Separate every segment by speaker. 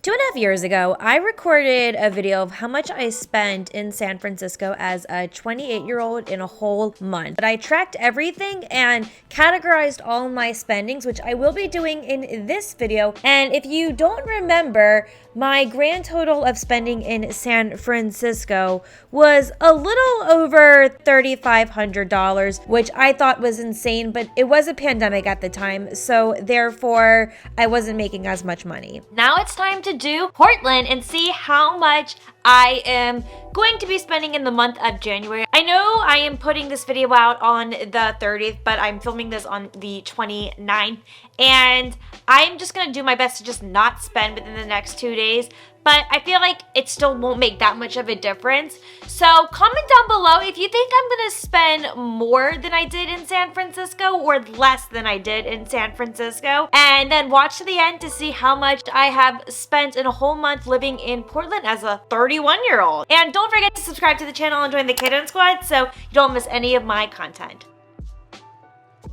Speaker 1: 2.5 years ago, I recorded a video of how much I spent in San Francisco as a 28-year-old in a whole month. But I tracked everything and categorized all my spendings, which I will be doing in this video. And if you don't remember, my grand total of spending in San Francisco was a little over $3,500, which I thought was insane, but it was a pandemic at the time, so therefore I wasn't making as much money. Now it's time to do Portland and see how much I am going to be spending in the month of January. I know I am putting this video out on the 30th, but I'm filming this on the 29th, and I'm just gonna do my best to just not spend within the next 2 days. But I feel like it still won't make that much of a difference. So comment down below if you think I'm gonna spend more than I did in San Francisco or less than I did in San Francisco. And then watch to the end to see how much I have spent in a whole month living in Portland as a 31-year-old. And don't forget to subscribe to the channel and join the Kiddo Squad so you don't miss any of my content.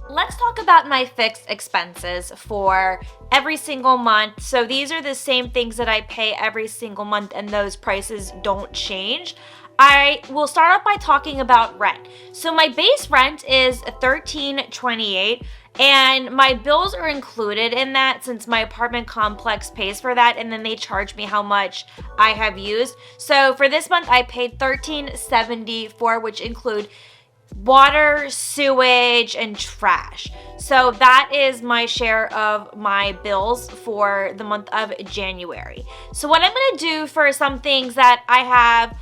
Speaker 1: Let's talk about my fixed expenses for every single month. So these are the same things that I pay every single month, and those prices don't change. I will start off by talking about rent. So my base rent is $13.28, and my bills are included in that since my apartment complex pays for that, and then they charge me how much I have used. So for this month, I paid $13.74, which include water, sewage, and trash. So that is my share of my bills for the month of January. So what I'm gonna do for some things that I have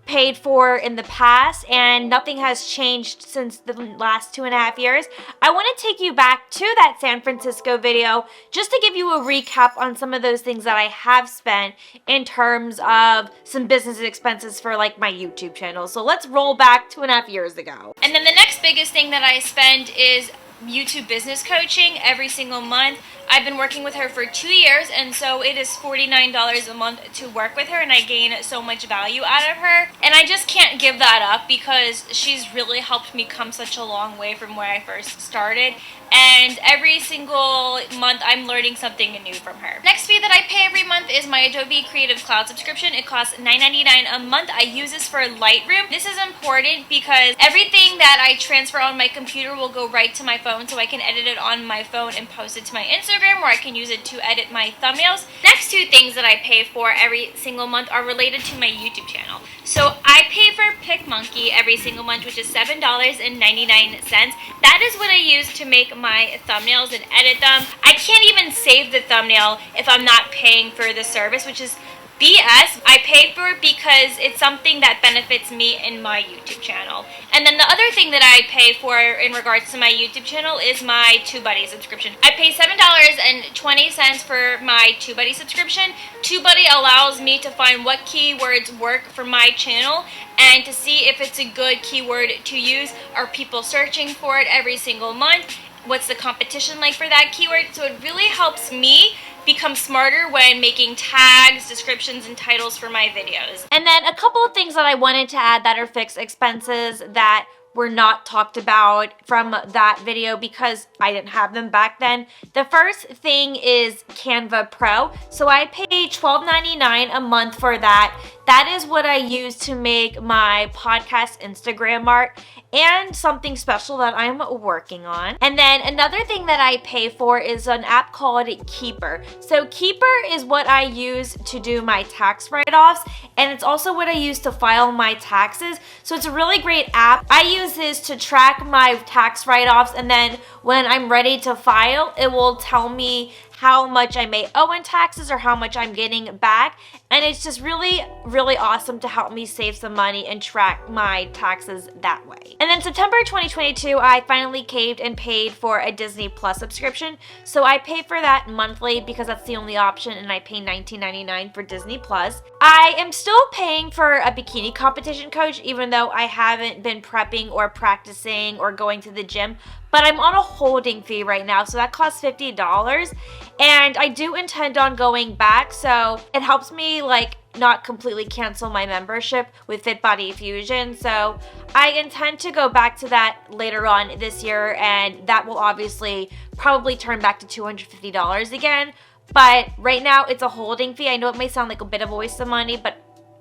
Speaker 1: paid for in the past and nothing has changed since the last 2.5 years, I want to take you back to that San Francisco video just to give you a recap on some of those things that I have spent in terms of some business expenses for like my YouTube channel. So let's roll back 2.5 years ago. And then the next biggest thing that I spend is YouTube business coaching every single month. I've been working with her for 2 years, and so it is $49 a month to work with her, and I gain so much value out of her. And I just can't give that up because she's really helped me come such a long way from where I first started. And every single month, I'm learning something new from her. Next fee that I pay every month is my Adobe Creative Cloud subscription. It costs $9.99 a month. I use this for Lightroom. This is important because everything that I transfer on my computer will go right to my phone, so I can edit it on my phone and post it to my Instagram, or I can use it to edit my thumbnails. Next two things that I pay for every single month are related to my YouTube channel. So I pay for PicMonkey every single month, which is $7.99. That is what I use to make my thumbnails and edit them. I can't even save the thumbnail if I'm not paying for the service, which is BS. I pay for it because it's something that benefits me in my YouTube channel. And then the other thing that I pay for in regards to my YouTube channel is my TubeBuddy subscription. I pay $7.20 for my TubeBuddy subscription. TubeBuddy allows me to find what keywords work for my channel and to see if it's a good keyword to use. Are people searching for it every single month? What's the competition like for that keyword? So it really helps me become smarter when making tags, descriptions, and titles for my videos. And then a couple of things that I wanted to add that are fixed expenses that were not talked about from that video because I didn't have them back then. The first thing is Canva Pro. So I pay $12.99 a month for that. That is what I use to make my podcast Instagram art and something special that I'm working on. And then another thing that I pay for is an app called Keeper. So Keeper is what I use to do my tax write-offs, and it's also what I use to file my taxes. So it's a really great app. I use this to track my tax write-offs, and then when I'm ready to file, it will tell me how much I may owe in taxes or how much I'm getting back. And it's just really, really awesome to help me save some money and track my taxes that way. And then September 2022, I finally caved and paid for a Disney Plus subscription. So I pay for that monthly because that's the only option, and I pay $19.99 for Disney Plus. I am still paying for a bikini competition coach, even though I haven't been prepping or practicing or going to the gym. But I'm on a holding fee right now, so that costs $50. And I do intend on going back, so it helps me like not completely cancel my membership with Fit Body Fusion. So I intend to go back to that later on this year, and that will obviously probably turn back to $250 again. but right now it's a holding fee. I know it may sound like a bit of a waste of money, but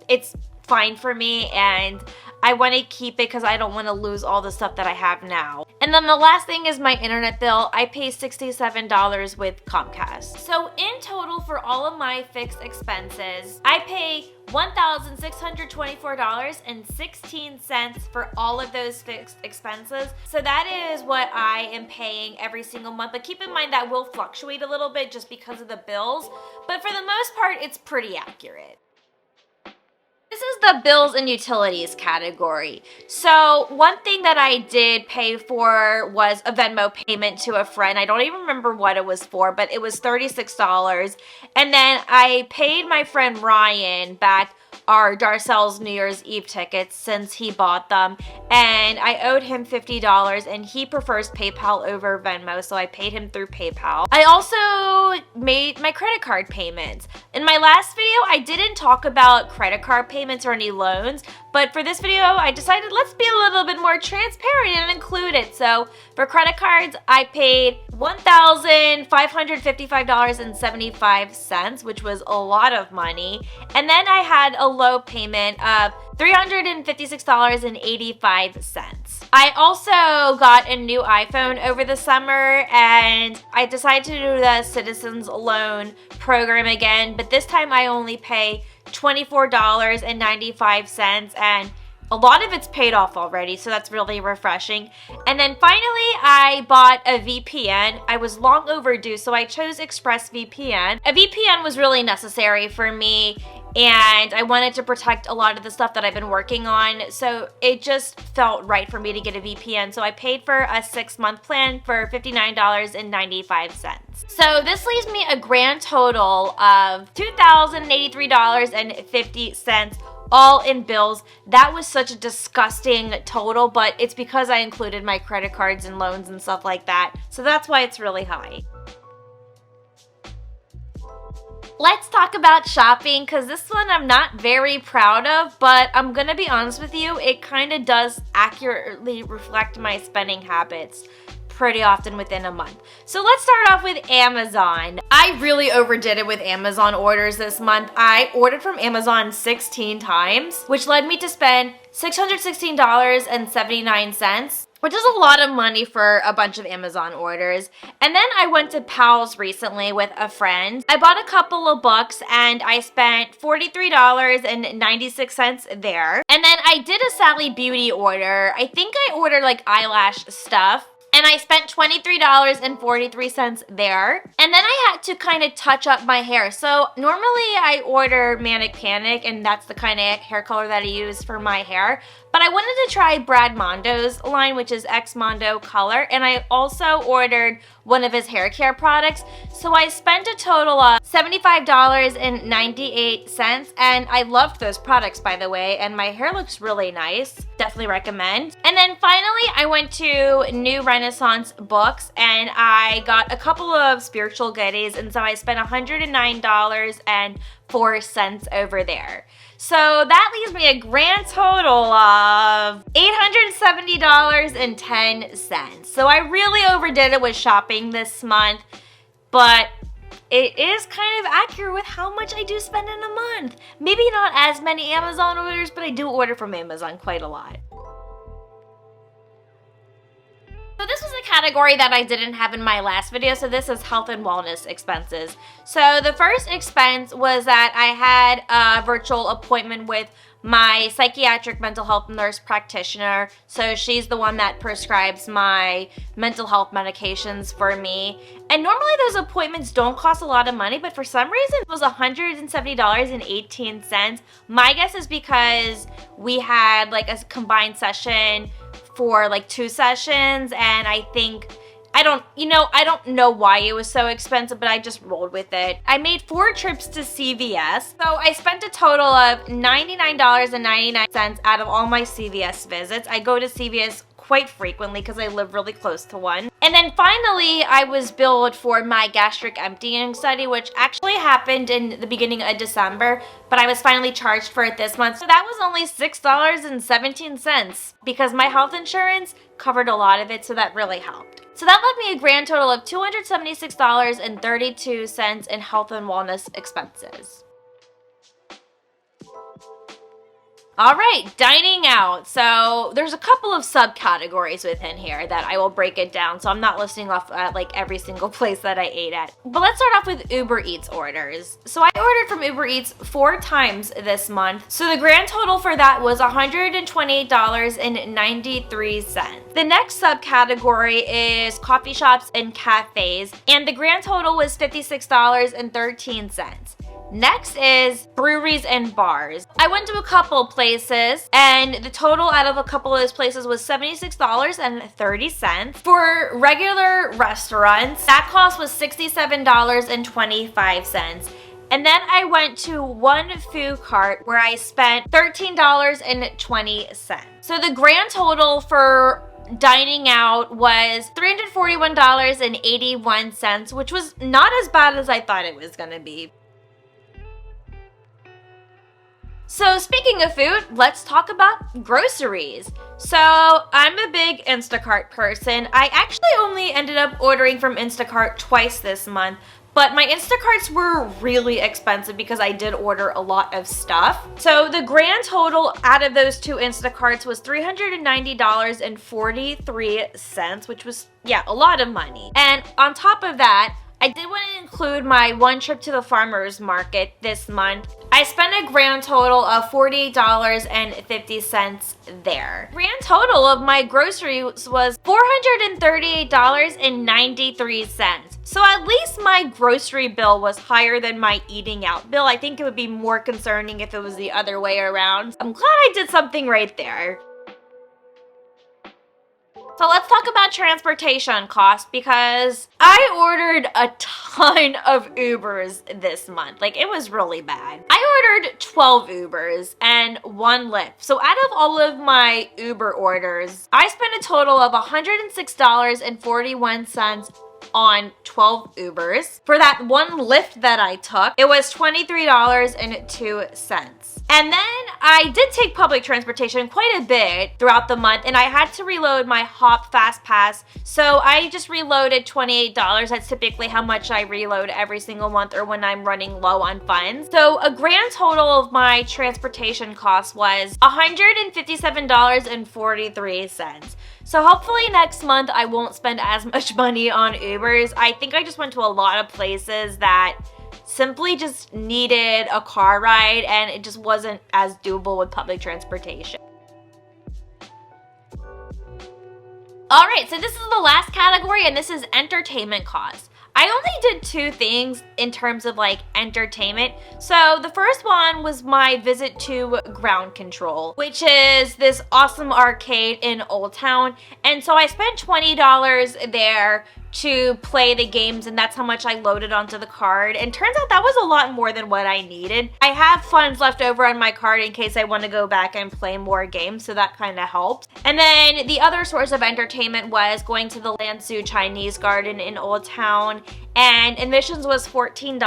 Speaker 1: it's fine for me, and I want to keep it because I don't want to lose all the stuff that I have now. And then the last thing is my internet bill. I pay $67 with Comcast. So in total for all of my fixed expenses, I pay $1,624.16 for all of those fixed expenses. So that is what I am paying every single month. But keep in mind that will fluctuate a little bit just because of the bills. But for the most part, it's pretty accurate. This is the bills and utilities category. So one thing that I did pay for was a Venmo payment to a friend. I don't even remember what it was for, but it was $36. And then I paid my friend Ryan back our Darcel's New Year's Eve tickets since he bought them, and I owed him $50, and he prefers PayPal over Venmo, so I paid him through PayPal. I also made my credit card payments. In my last video, I didn't talk about credit card payments or any loans, but for this video, I decided let's be a little bit more transparent and include it. So for credit cards, I paid $1,555.75, which was a lot of money. And then I had a low payment of $356.85. I also got a new iPhone over the summer, and I decided to do the Citizens Loan program again, but this time I only pay $24.95, and a lot of it's paid off already, so that's really refreshing. And then finally, I bought a VPN. I was long overdue, so I chose ExpressVPN. A VPN was really necessary for me, and I wanted to protect a lot of the stuff that I've been working on, so it just felt right for me to get a VPN. So I paid for a 6-month plan for $59.95. So this leaves me a grand total of $2,083.50 all in bills. That was such a disgusting total, but it's because I included my credit cards and loans and stuff like that, so that's why it's really high. Let's talk about shopping, because this one I'm not very proud of, but I'm gonna be honest with you, it kind of does accurately reflect my spending habits pretty often within a month. So let's start off with Amazon. I really overdid it with Amazon orders this month. I ordered from Amazon 16 times, which led me to spend $616.79. which is a lot of money for a bunch of Amazon orders. And then I went to Powell's recently with a friend. I bought a couple of books and I spent $43.96 there. And then I did a Sally Beauty order. I think I ordered like eyelash stuff, and I spent $23.43 there. And then I had to kind of touch up my hair. So normally I order Manic Panic, and that's the kind of hair color that I use for my hair. But I wanted to try Brad Mondo's line, which is X Mondo Color, and I also ordered one of his hair care products. So I spent a total of $75.98, and I loved those products, by the way, and my hair looks really nice. Definitely recommend. And then finally, I went to New Renaissance Books, and I got a couple of spiritual goodies, and so I spent $109.04 over there. So that leaves me a grand total of $870.10. So I really overdid it with shopping this month, but it is kind of accurate with how much I do spend in a month. Maybe not as many Amazon orders, but I do order from Amazon quite a lot. So this was a category that I didn't have in my last video, so this is health and wellness expenses. So the first expense was that I had a virtual appointment with my psychiatric mental health nurse practitioner. So she's the one that prescribes my mental health medications for me. And normally those appointments don't cost a lot of money, but for some reason it was $170.18. My guess is because we had like a combined session for like 2 sessions, and I don't know why it was so expensive, but I just rolled with it. I made 4 trips to CVS, so I spent a total of $99.99 out of all my CVS visits. I go to CVS quite frequently because I live really close to one. And then finally, I was billed for my gastric emptying study, which actually happened in the beginning of December, but I was finally charged for it this month. So that was only $6.17 because my health insurance covered a lot of it, so that really helped. So that left me a grand total of $276.32 in health and wellness expenses. All right, dining out. So there's a couple of subcategories within here that I will break it down. So I'm not listing off like every single place that I ate at. But let's start off with Uber Eats orders. So I ordered from Uber Eats 4 times this month. So the grand total for that was $128.93. The next subcategory is coffee shops and cafes. And the grand total was $56.13. Next is breweries and bars. I went to a couple places and the total out of a couple of those places was $76.30. For regular restaurants, that cost was $67.25. And then I went to one food cart where I spent $13.20. So the grand total for dining out was $341.81, which was not as bad as I thought it was gonna be. So speaking of food, let's talk about groceries. So I'm a big Instacart person. I actually only ended up ordering from Instacart twice this month, but my Instacarts were really expensive because I did order a lot of stuff. So the grand total out of those 2 Instacarts was $390.43, which was, yeah, a lot of money. And on top of that, I did want to include my one trip to the farmer's market this month. I spent a grand total of $48.50 there. Grand total of my groceries was $438.93. So at least my grocery bill was higher than my eating out bill. I think it would be more concerning if it was the other way around. I'm glad I did something right there. So let's talk about transportation costs because I ordered a ton of Ubers this month. Like, it was really bad. I ordered 12 Ubers and 1 Lyft. So out of all of my Uber orders, I spent a total of $106.41 on 12 Ubers. For that 1 Lyft that I took, it was $23.02. And then I did take public transportation quite a bit throughout the month, and I had to reload my Hop Fast Pass. So I just reloaded $28. That's typically how much I reload every single month or when I'm running low on funds. So a grand total of my transportation cost was $157.43. So hopefully next month I won't spend as much money on Ubers. I think I just went to a lot of places that simply just needed a car ride and it just wasn't as doable with public transportation. All right, so this is the last category and this is entertainment costs. I only did 2 things in terms of like entertainment. So the first one was my visit to Ground Control, which is this awesome arcade in Old Town. And so I spent $20 there to play the games, and that's how much I loaded onto the card. And turns out that was a lot more than what I needed. I have funds left over on my card in case I want to go back and play more games, so that kind of helped. And then the other source of entertainment was going to the Lansu Chinese Garden in Old Town, and admissions was $14,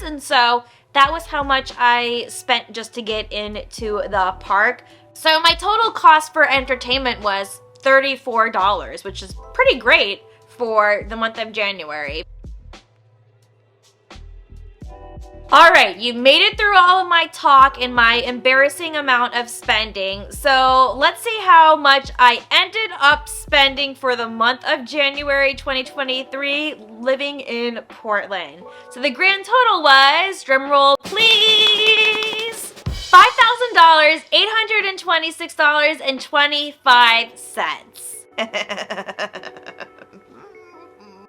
Speaker 1: and so that was how much I spent just to get into the park. So my total cost for entertainment was $34, which is pretty great for the month of January. All right, you made it through all of my talk and my embarrassing amount of spending. So let's see how much I ended up spending for the month of January 2023 living in Portland. So the grand total was, drumroll please, $5,000, $826.25.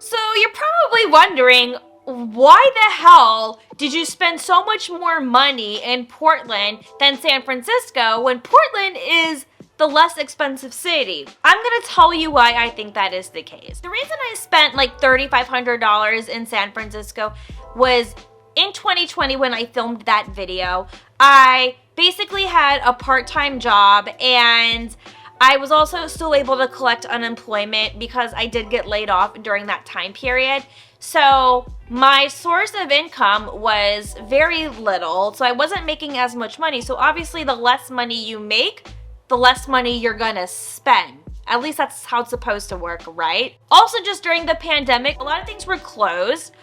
Speaker 1: So you're probably wondering, why the hell did you spend so much more money in Portland than San Francisco when Portland is the less expensive city? I'm gonna tell you why I think that is the case. The reason I spent like $3,500 in San Francisco was in 2020 when I filmed that video. I basically had a part-time job and I was also still able to collect unemployment because I did get laid off during that time period. So my source of income was very little, so I wasn't making as much money. So obviously the less money you make, the less money you're gonna spend. At least that's how it's supposed to work, right? Also, just during the pandemic, a lot of things were closed,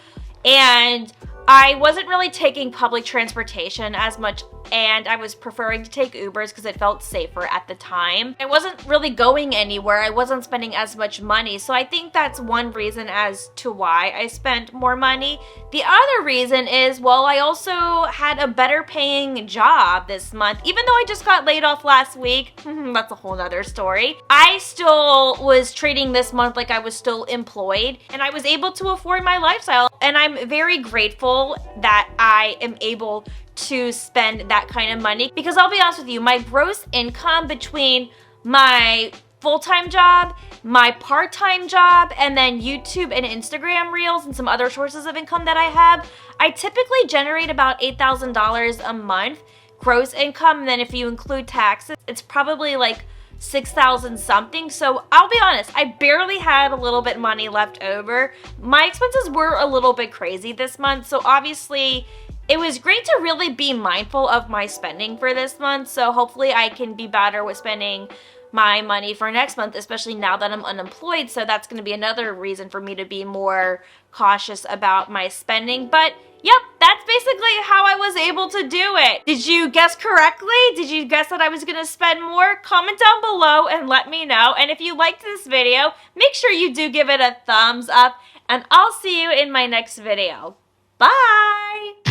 Speaker 1: and I wasn't really taking public transportation as much, and I was preferring to take Ubers because it felt safer at the time. I wasn't really going anywhere. I wasn't spending as much money. So I think that's one reason as to why I spent more money. The other reason is, well, I also had a better paying job this month. Even though I just got laid off last week, that's a whole nother story. I still was treating this month like I was still employed, and I was able to afford my lifestyle. And I'm very grateful that I am able to spend that kind of money, because I'll be honest with you, my gross income between my full-time job, my part-time job, and then YouTube and Instagram reels and some other sources of income that I have, I typically generate about $8,000 a month gross income. And then if you include taxes, it's probably like 6,000 something. So I'll be honest, I barely had a little bit money left over. My expenses were a little bit crazy this month, so obviously it was great to really be mindful of my spending for this month. So hopefully I can be better with spending my money for next month, especially now that I'm unemployed. So that's going to be another reason for me to be more cautious about my spending. But yep, that's basically how I was able to do it. Did you guess correctly? Did you guess that I was gonna spend more? Comment down below and let me know. And if you liked this video, make sure you do give it a thumbs up, and I'll see you in my next video. Bye!